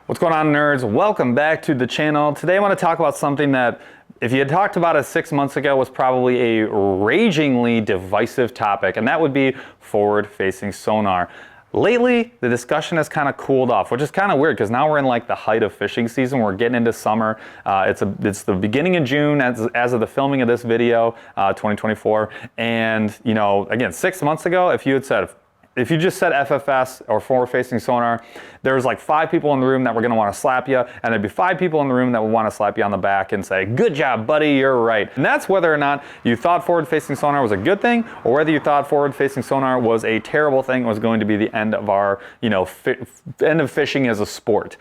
What's going on, nerds? Welcome back to the channel. Today I want to talk about something that, if you had talked about it 6 months ago, was probably a ragingly divisive topic, and that would be forward-facing sonar. Lately, the discussion has kind of cooled off, which is kind of weird because now we're in like the height of fishing season. We're getting into summer. It's the beginning of June as of the filming of this video, 2024. And you know, again, 6 months ago, if you just said FFS or forward-facing sonar, there's like 5 people in the room that were going to want to slap you, and there'd be 5 people in the room that would want to slap you on the back and say, "Good job, buddy, you're right." And that's whether or not you thought forward-facing sonar was a good thing, or whether you thought forward-facing sonar was a terrible thing, was going to be the end of our, end of fishing as a sport.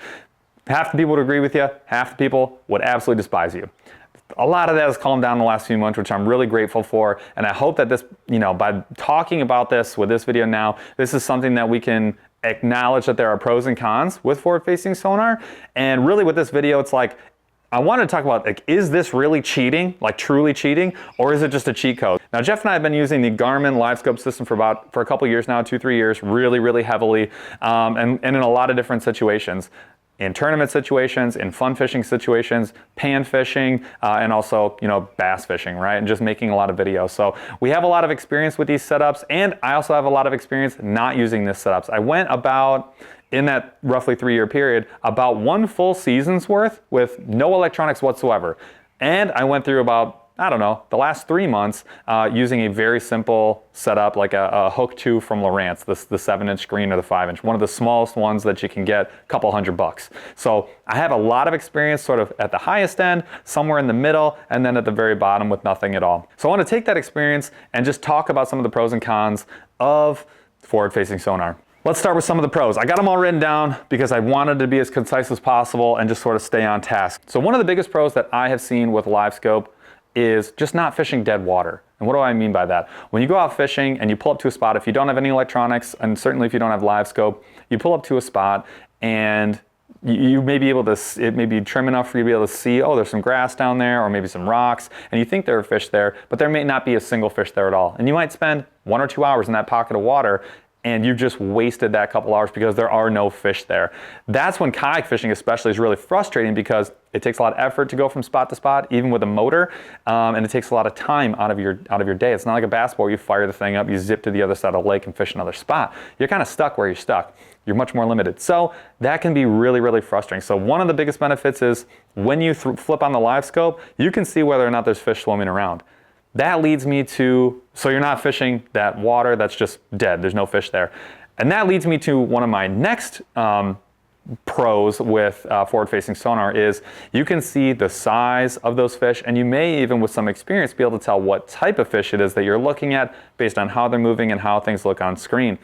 Half the people would agree with you, half the people would absolutely despise you. A lot of that has calmed down in the last few months, which I'm really grateful for. And I hope that this, by talking about this with this video now, this is something that we can acknowledge that there are pros and cons with forward-facing sonar. And really with this video, it's like, I want to talk about, like, is this really cheating, like truly cheating, or is it just a cheat code? Now, Jeff and I have been using the Garmin LiveScope system for a couple years now, 2-3 years, really heavily, and in a lot of different situations. In tournament situations, in fun fishing situations, pan fishing, and also, bass fishing, right? And just making a lot of videos. So we have a lot of experience with these setups, and I also have a lot of experience not using these setups. I went about, in that roughly 3-year period, about 1 full season's worth with no electronics whatsoever. And I went through about, I don't know, the last 3 months using a very simple setup like a Hook 2 from Lowrance, the 7-inch screen or the 5-inch, one of the smallest ones that you can get, a couple $100. So I have a lot of experience sort of at the highest end, somewhere in the middle, and then at the very bottom with nothing at all. So I want to take that experience and just talk about some of the pros and cons of forward-facing sonar. Let's start with some of the pros. I got them all written down because I wanted to be as concise as possible and just sort of stay on task. So one of the biggest pros that I have seen with LiveScope is just not fishing dead water. And what do I mean by that? When you go out fishing and you pull up to a spot, if you don't have any electronics, and certainly if you don't have LiveScope, you pull up to a spot and you may be able to, it may be trim enough for you to be able to see, oh, there's some grass down there, or maybe some rocks, and you think there are fish there, but there may not be a single fish there at all. And you might spend 1 or 2 hours in that pocket of water, and you've just wasted that couple hours because there are no fish there. That's when kayak fishing especially is really frustrating because it takes a lot of effort to go from spot to spot, even with a motor, and it takes a lot of time out of your day. It's not like a basketball where you fire the thing up, you zip to the other side of the lake and fish another spot. You're kind of stuck where you're stuck. You're much more limited. So that can be really frustrating. So one of the biggest benefits is when you flip on the LiveScope, you can see whether or not there's fish swimming around. That leads me to, so you're not fishing that water that's just dead, there's no fish there. And that leads me to one of my next pros with forward-facing sonar is you can see the size of those fish, and you may even with some experience be able to tell what type of fish it is that you're looking at based on how they're moving and how things look on screen.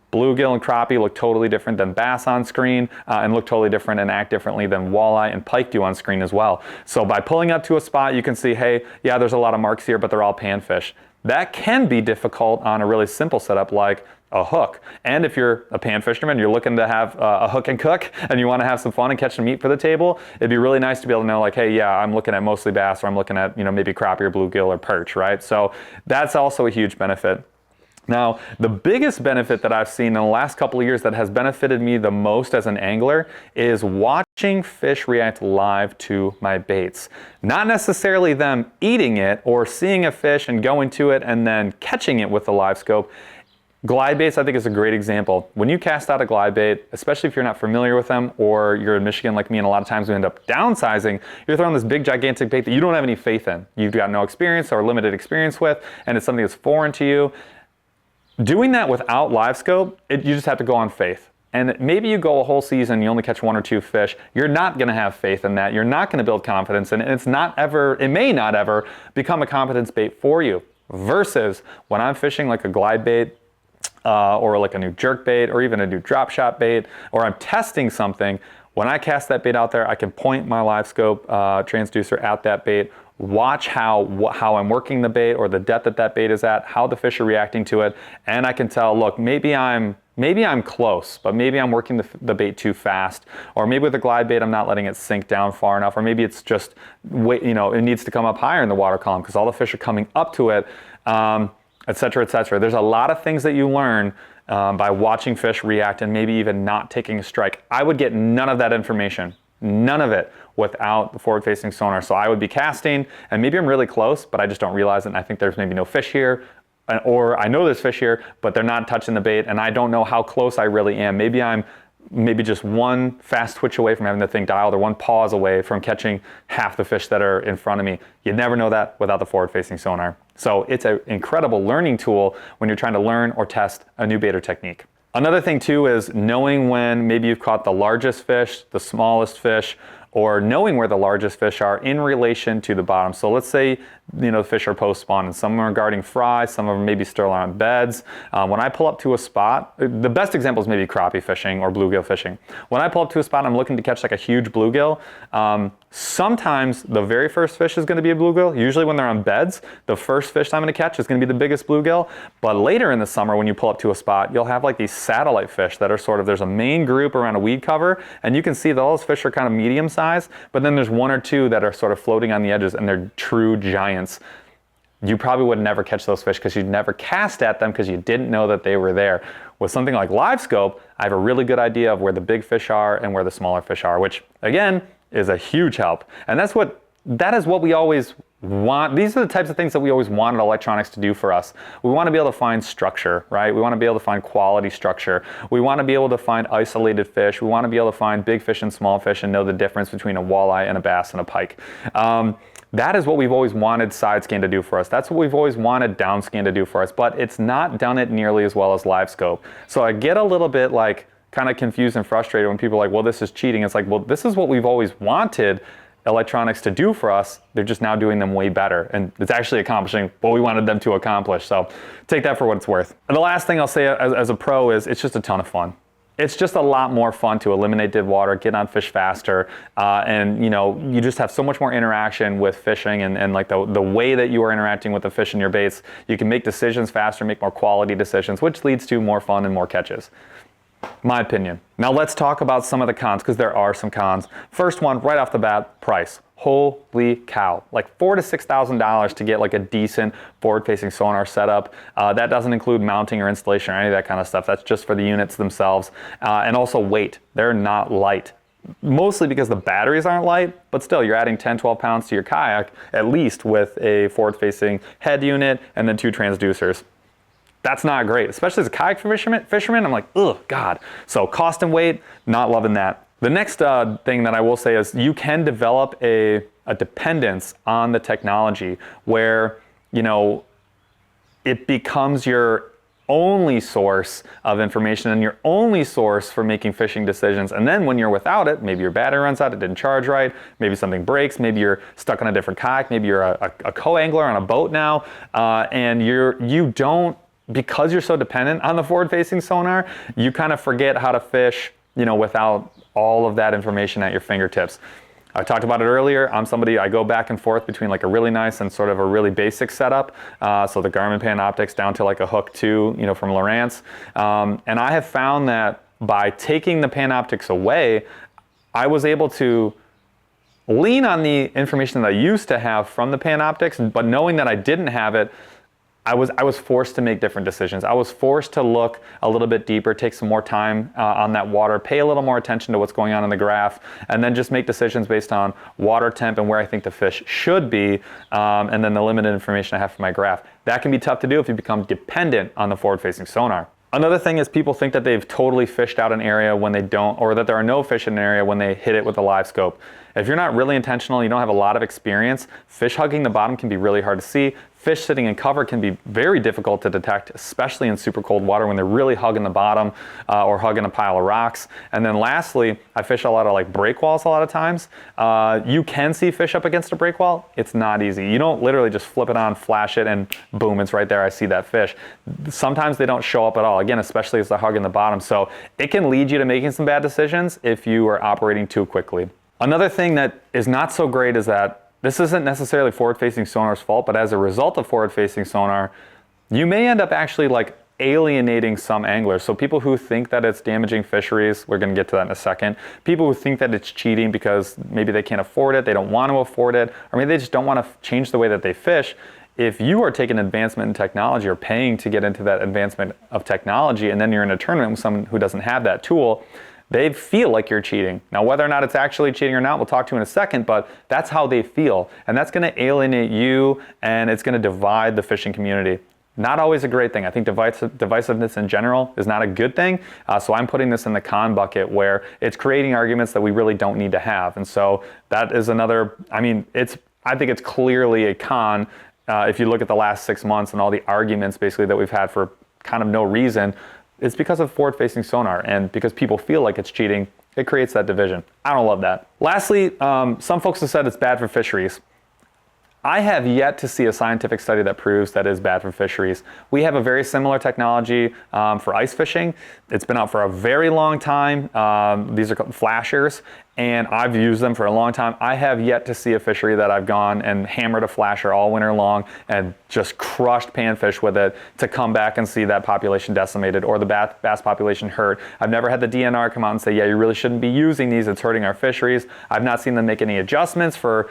Bluegill and crappie look totally different than bass on screen, and look totally different and act differently than walleye and pike do on screen as well. So by pulling up to a spot, you can see, hey, yeah, there's a lot of marks here, but they're all panfish. That can be difficult on a really simple setup like a hook. And if you're a pan fisherman, you're looking to have a hook and cook, and you want to have some fun and catch some meat for the table, it'd be really nice to be able to know, like, hey, yeah, I'm looking at mostly bass, or I'm looking at, maybe crappie or bluegill or perch, right? So that's also a huge benefit. Now, the biggest benefit that I've seen in the last couple of years that has benefited me the most as an angler is watching fish react live to my baits. Not necessarily them eating it or seeing a fish and going to it and then catching it with the LiveScope. Glide baits, I think, is a great example. When you cast out a glide bait, especially if you're not familiar with them or you're in Michigan like me, and a lot of times we end up downsizing, you're throwing this big gigantic bait that you don't have any faith in. You've got no experience or limited experience with, and it's something that's foreign to you. Doing that without LiveScope, you just have to go on faith. And maybe you go a whole season, you only catch 1 or 2 fish. You're not going to have faith in that. You're not going to build confidence in it. And it may not ever become a confidence bait for you. Versus when I'm fishing like a glide bait, or like a new jerk bait, or even a new drop shot bait, or I'm testing something, when I cast that bait out there, I can point my LiveScope transducer at that bait, watch how I'm working the bait or the depth that bait is at, how the fish are reacting to it, and I can tell, look, maybe I'm close, but maybe I'm working the bait too fast, or maybe with the glide bait I'm not letting it sink down far enough, or maybe it's just, it needs to come up higher in the water column because all the fish are coming up to it, etc., etc. There's a lot of things that you learn by watching fish react and maybe even not taking a strike. I would get none of that information, none of it, without the forward-facing sonar. So I would be casting, and maybe I'm really close, but I just don't realize it, and I think there's maybe no fish here, or I know there's fish here, but they're not touching the bait, and I don't know how close I really am. Maybe I'm just one fast twitch away from having the thing dialed, or one pause away from catching half the fish that are in front of me. You never know that without the forward-facing sonar. So it's an incredible learning tool when you're trying to learn or test a new bait or technique. Another thing too is knowing when maybe you've caught the largest fish, the smallest fish, or knowing where the largest fish are in relation to the bottom. So let's say, the fish are post-spawn, and some are guarding fry, some of them maybe still on beds. When I pull up to a spot, the best example is maybe crappie fishing or bluegill fishing. When I pull up to a spot, I'm looking to catch like a huge bluegill. Sometimes the very first fish is going to be a bluegill. Usually when they're on beds, the first fish I'm going to catch is going to be the biggest bluegill. But later in the summer, when you pull up to a spot, you'll have like these satellite fish that are sort of, there's a main group around a weed cover, and you can see that all those fish are kind of medium size, but then there's one or two that are sort of floating on the edges, and they're true giants. You probably would never catch those fish because you'd never cast at them because you didn't know that they were there. With something like LiveScope, I have a really good idea of where the big fish are and where the smaller fish are, which again is a huge help. And that is what we always want. These are the types of things that we always wanted electronics to do for us. We want to be able to find structure, right? We want to be able to find quality structure. We want to be able to find isolated fish. We want to be able to find big fish and small fish and know the difference between a walleye and a bass and a pike. That is what we've always wanted side scan to do for us. That's what we've always wanted down scan to do for us, but it's not done it nearly as well as LiveScope. So I get a little bit like kind of confused and frustrated when people are like, well, this is cheating. It's like, well, this is what we've always wanted electronics to do for us. They're just now doing them way better, and it's actually accomplishing what we wanted them to accomplish. So take that for what it's worth. And the last thing I'll say as a pro is it's just a ton of fun. It's just a lot more fun to eliminate dead water, get on fish faster, and you just have so much more interaction with fishing and like the way that you are interacting with the fish in your baits. You can make decisions faster, make more quality decisions, which leads to more fun and more catches. My opinion. Now let's talk about some of the cons, because there are some cons. First one, right off the bat, price. Holy cow, like $4,000 to $6,000 to get like a decent forward-facing sonar setup. That doesn't include mounting or installation or any of that kind of stuff. That's just for the units themselves. And also weight, they're not light. Mostly because the batteries aren't light, but still you're adding 10, 12 pounds to your kayak, at least with a forward-facing head unit and then 2 transducers. That's not great, especially as a kayak fisherman. I'm like, ugh, God. So cost and weight, not loving that. The next thing that I will say is you can develop a dependence on the technology where, it becomes your only source of information and your only source for making fishing decisions. And then when you're without it, maybe your battery runs out, it didn't charge right, maybe something breaks, maybe you're stuck on a different kayak, maybe you're a co-angler on a boat now, and you don't, because you're so dependent on the forward-facing sonar, you kind of forget how to fish, without all of that information at your fingertips. I talked about it earlier. I'm somebody, I go back and forth between like a really nice and sort of a really basic setup. So the Garmin Panoptics down to like a Hook 2, from Lowrance. And I have found that by taking the Panoptics away, I was able to lean on the information that I used to have from the Panoptics, but knowing that I didn't have it, I was forced to make different decisions. I was forced to look a little bit deeper, take some more time on that water, pay a little more attention to what's going on in the graph, and then just make decisions based on water temp and where I think the fish should be, and then the limited information I have for my graph. That can be tough to do if you become dependent on the forward-facing sonar. Another thing is people think that they've totally fished out an area when they don't, or that there are no fish in an area when they hit it with a LiveScope. If you're not really intentional, you don't have a lot of experience, fish hugging the bottom can be really hard to see. Fish sitting in cover can be very difficult to detect, especially in super cold water when they're really hugging the bottom or hugging a pile of rocks. And then lastly, I fish a lot of like break walls a lot of times. You can see fish up against a break wall. It's not easy. You don't literally just flip it on, flash it, and boom, it's right there. I see that fish. Sometimes they don't show up at all, again, especially as they're hugging the bottom. So it can lead you to making some bad decisions if you are operating too quickly. Another thing that is not so great is that this isn't necessarily forward-facing sonar's fault, but as a result of forward-facing sonar, you may end up actually like alienating some anglers. So people who think that it's damaging fisheries, we're going to get to that in a second. People who think that it's cheating because maybe they can't afford it, they don't want to afford it, or maybe they just don't want to change the way that they fish. if you are taking advancement in technology or paying to get into that advancement of technology, and then you're in a tournament with someone who doesn't have that tool, they feel like you're cheating. Now, whether or not it's actually cheating or not, we'll talk to in a second, but that's how they feel. And that's gonna alienate you, and it's gonna divide the fishing community. Not always a great thing. I think divisiveness in general is not a good thing. So I'm putting this in the con bucket where it's creating arguments that we really don't need to have. And so that is another, I think it's clearly a con if you look at the last 6 months and all the arguments basically that we've had for kind of no reason. It's because of forward-facing sonar, and because people feel like it's cheating, it creates that division. I don't love that. Lastly, some folks have said it's bad for fisheries. I have yet to see a scientific study that proves that is bad for fisheries. We have a very similar technology for ice fishing. It's been out for a very long time. These are called flashers, and I've used them for a long time. I have yet to see a fishery that I've gone and hammered a flasher all winter long and just crushed panfish with it to come back and see that population decimated or the bass population hurt. I've never had the DNR come out and say, yeah, you really shouldn't be using these, it's hurting our fisheries. I've not seen them make any adjustments for,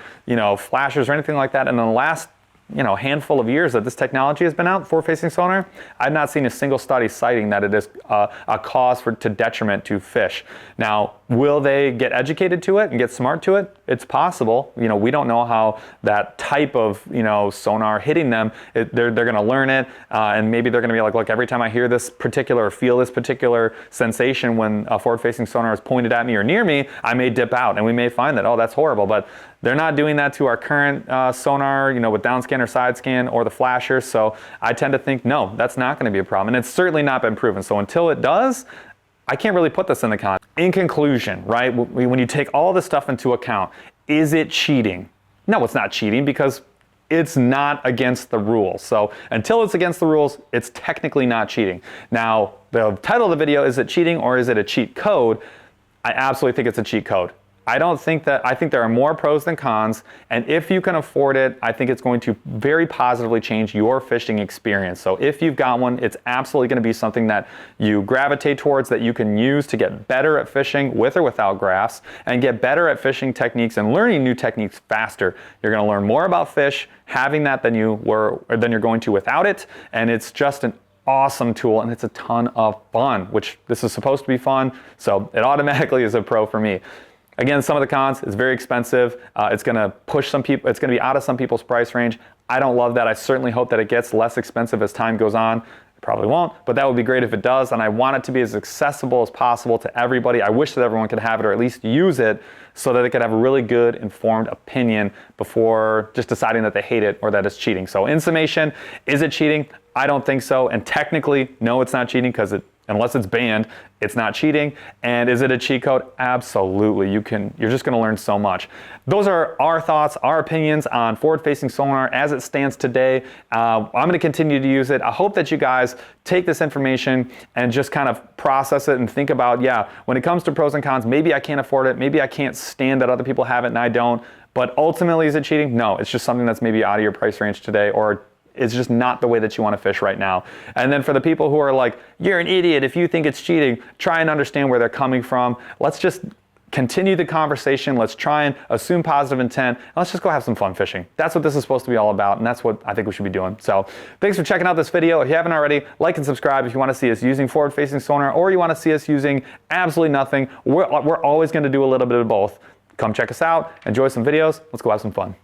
flashers or anything like that. And in the last handful of years that this technology has been out, forward-facing sonar, I've not seen a single study citing that it is a cause to detriment to fish. Now, will they get educated to it and get smart to it? It's possible. We don't know how that type of sonar hitting them, they're going to learn it, and maybe they're going to be like, look, every time I hear this particular or feel this particular sensation when a forward-facing sonar is pointed at me or near me, I may dip out, and we may find that, oh, that's horrible. But they're not doing that to our current sonar, with downscan or side scan or the flashers. So I tend to think, no, that's not going to be a problem. And it's certainly not been proven. So until it does, I can't really put this in the con. In conclusion, right, when you take all this stuff into account, is it cheating? No, it's not cheating because it's not against the rules. So until it's against the rules, it's technically not cheating. Now, the title of the video, is it cheating or is it a cheat code? I absolutely think it's a cheat code. I think there are more pros than cons, and if you can afford it, I think it's going to very positively change your fishing experience. So if you've got one, it's absolutely going to be something that you gravitate towards, that you can use to get better at fishing with or without graphs, and get better at fishing techniques and learning new techniques faster. You're going to learn more about fish having that than you're going to without it, and it's just an awesome tool, and it's a ton of fun, which this is supposed to be fun, so it automatically is a pro for me. Again, some of the cons, it's very expensive. It's going to push some people, it's going to be out of some people's price range. I don't love that. I certainly hope that it gets less expensive as time goes on. It probably won't, but that would be great if it does, and I want it to be as accessible as possible to everybody. I wish that everyone could have it, or at least use it, so that they could have a really good, informed opinion before just deciding that they hate it or that it's cheating. So in summation, is it cheating? I don't think so, and technically, no, it's not cheating because unless it's banned, it's not cheating. And is it a cheat code? Absolutely. You're just going to learn so much. Those are our thoughts, our opinions on forward-facing sonar as it stands today. I'm going to continue to use it. I hope that you guys take this information and just kind of process it and think about, yeah, when it comes to pros and cons, maybe I can't afford it. Maybe I can't stand that other people have it and I don't. But ultimately, is it cheating? No, it's just something that's maybe out of your price range today, or it's just not the way that you want to fish right now. And then for the people who are like, you're an idiot if you think it's cheating, try and understand where they're coming from. Let's just continue the conversation. Let's try and assume positive intent. And let's just go have some fun fishing. That's what this is supposed to be all about, and that's what I think we should be doing. So thanks for checking out this video. If you haven't already, like and subscribe if you want to see us using forward-facing sonar, or you want to see us using absolutely nothing. We're always going to do a little bit of both. Come check us out, enjoy some videos. Let's go have some fun.